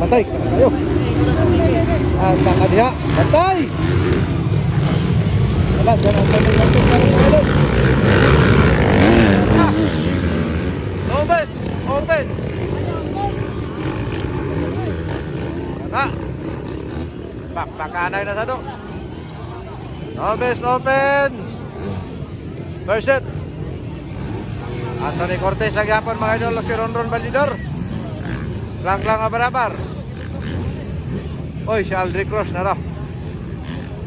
Patay, kayo. Baka diha. Patay! Wala, dyan ang patay ng ito. Lobes, open! Wala. Pakanay na sa do. Lobes, open! First set. Anthony Cortez lagi hapon mga idol. Si Ronron Balidor. Klang-klang abar-abar. Oy, si Aldrich Cross na raw.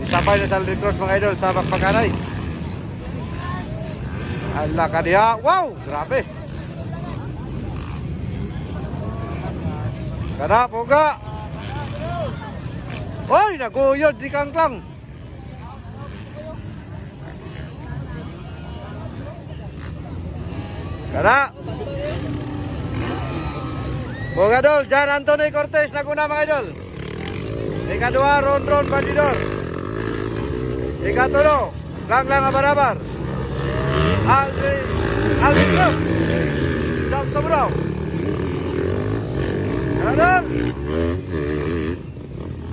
Isabay na si Aldrich Cross mga idol sa pagpakanay. Ala ka diha. Wow, grabe. Kana puga. Oy, naguyod di klang-klang. Kana. Bogadol, Jan Anthony Cortez naguna mga idol. Ikadua, Ronron Bandidor. Ikatulo, Lang-lang abar-abar. Aldrich Cross. Jump Sobraw. Kanadol.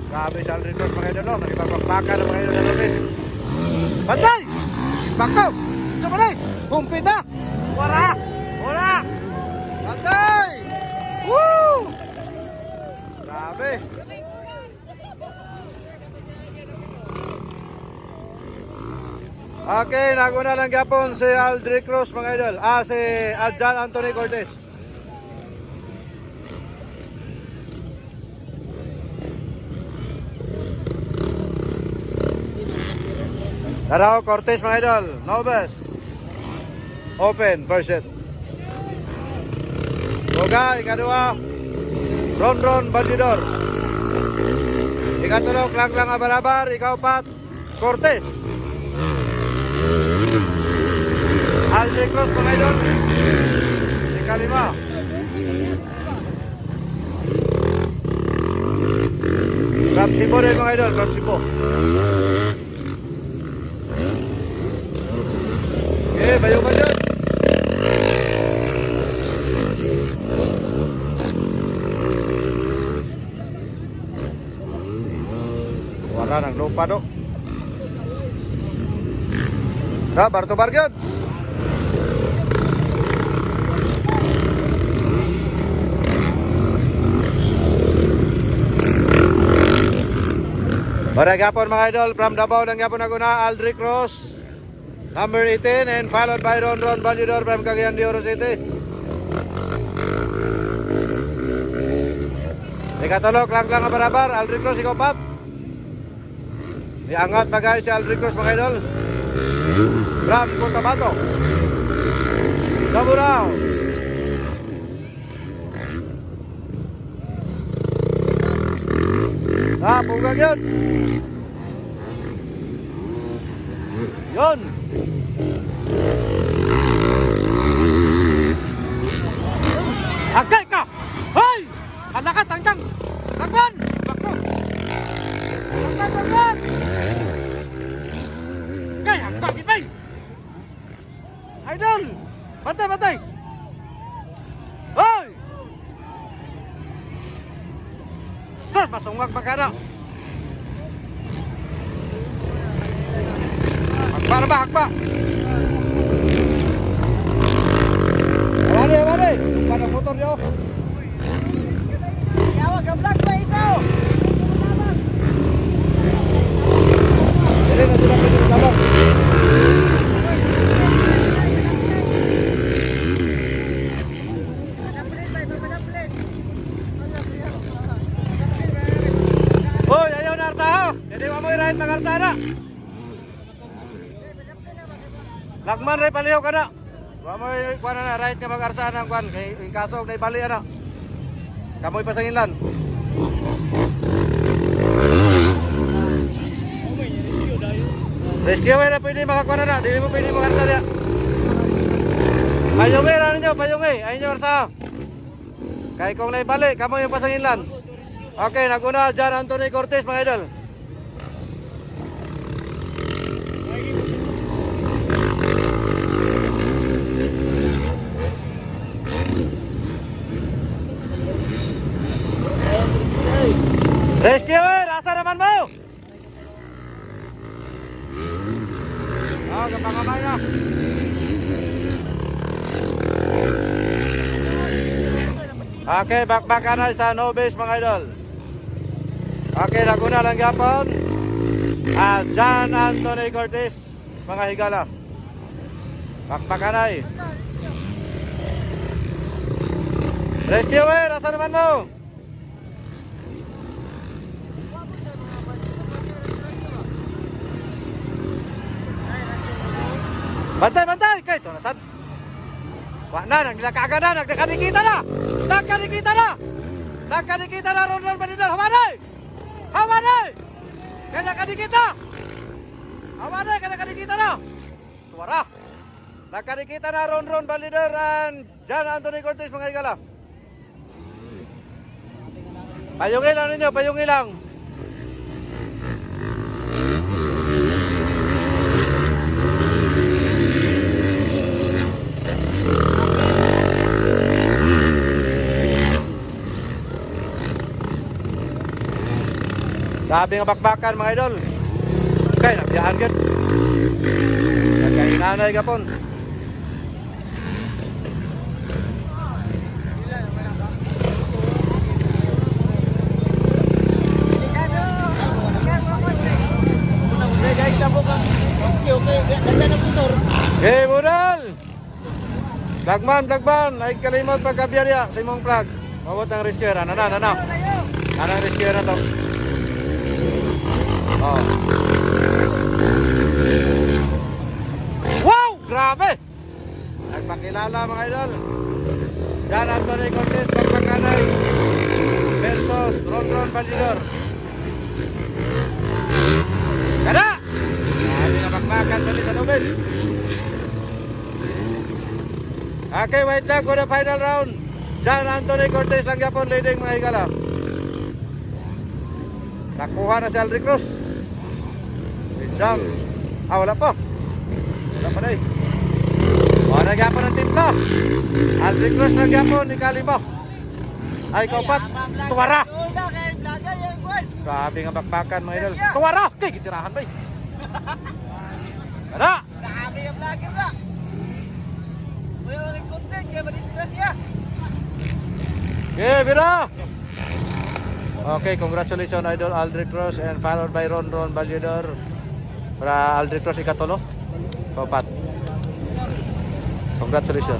Grabe si Aldrich Cross mga idol. Nakipagpapaka ng mga idol sa labis. Bantay! Bakaw! Coba na! Humpin na! Wara! Wara! Bantay! Woo! Grabe! Okay, naguna lang gapon si Aldrich Cross mga idol. Si Jan Anthony Cortez. Taraw Cortez mga idol. Nobes. Open, first set. Boga, ikadua. Ronron Bandidor. Ikatulo, Klang-klang abar-abar. Ikaupat, Cortez. Aldrich Cross mga idol. Ikalima. Ramsipo din mga idol. Ramsipo. Okay, bayo ka dyan. Wala nang lupa do. Barto Bargyod. Barang gapon mga idol, from Davao ng gapon naguna, Aldrich Cross, number 18, and followed by Ronron Balidor from Cagayan de Oro City. Ikatulo, Klang-klang abar-abar, Aldrich Cross, ikopat. Iangat bagay si Aldrich Cross mga idol. From Cotabato. Daburaw. Pugang yun. Yun. Agay ka. Hoy! Halakat, tangtang. Takban. Bakto. Takban. Kay, hakbang itay. Idol. Batay. Hoy! Sus, masungwag magkana. Hakba. Awari. Pada motor yo. Yawa gablak pa isaw. Dili na sila pwede sabak. Hoy, ayaw na arsaho. Jadi mo i-ride mag-arsana. Lagman ray paliho ka na. Wa mo kuan na right nga mag-arsana kuan kay in kaso nay bali ana. Kamoy pasanginlan. Rescue na pwede makakuan na, dili mo pwede mag-arsana. Payungi ra ninyo, ay inyo arsa. Kay kung nay bali kamoy pasanginlan. Okay, naguna Jan Anthony Cortez mga idol. Rescuer, asa naman mo? Ah, kapangamay na. Okay, bakbakan na sa Nobis mga idol. Okay, Laguna lang yapon. At John Anthony Cortez, mga higala. Bakbakan na. Rescuer, asa naman mo? Bantay, bantay! Kay, ito nasan? Wak na, naglakaga na, nagkakanikita na! Nagkanikita na! Nagkanikita na, Ron Balidor! Hamanay! Hamanay! Kaya nakanikita! Hamanay, kaya nakanikita na! Tuwara! Nakanikita na, Ron Balidor and John Anthony Cortez, mga higala. Payungin lang ninyo, payungin lang. Sabi nga bakbakan mga idol. Okay, nagdiaan gid. Nagkainanay gapon. Okay, budal. Blagman, ay kalimot pagkabiyaya sa imong plug. Mawot ang rescuer, ano. Anong rescuer na to? Oh. Wow! Grabe! Nagpakilala mga idol. John Anthony Cortez, Pagpakanay versus Ron Balidor. Kada! Sabi na bakbakan sa Lisa Nobel. Okay, wait lang for the final round. John Anthony Cortez lang yapon leading mga higala. Nakuha na si Aldrich Cruz. Pinjam. Wala pa. Wala pa na eh. Wala nagyapon ang timpla. Aldrich Cruz nagyapon ni Kalima. Ay, kaupat. Tuwara. Grabe nga bakbakan mga idol. Tuwara! Okay, gitirahan ba eh. Kada! Grabe yung vlogger na. May mga content, kaya madisgrasya. Okay, Bira! Okay, congratulations Idol Aldrich Cruz and followed by Ron Balidor. Para Aldrich Cruz ikatulo. Kaupat. Congratulations.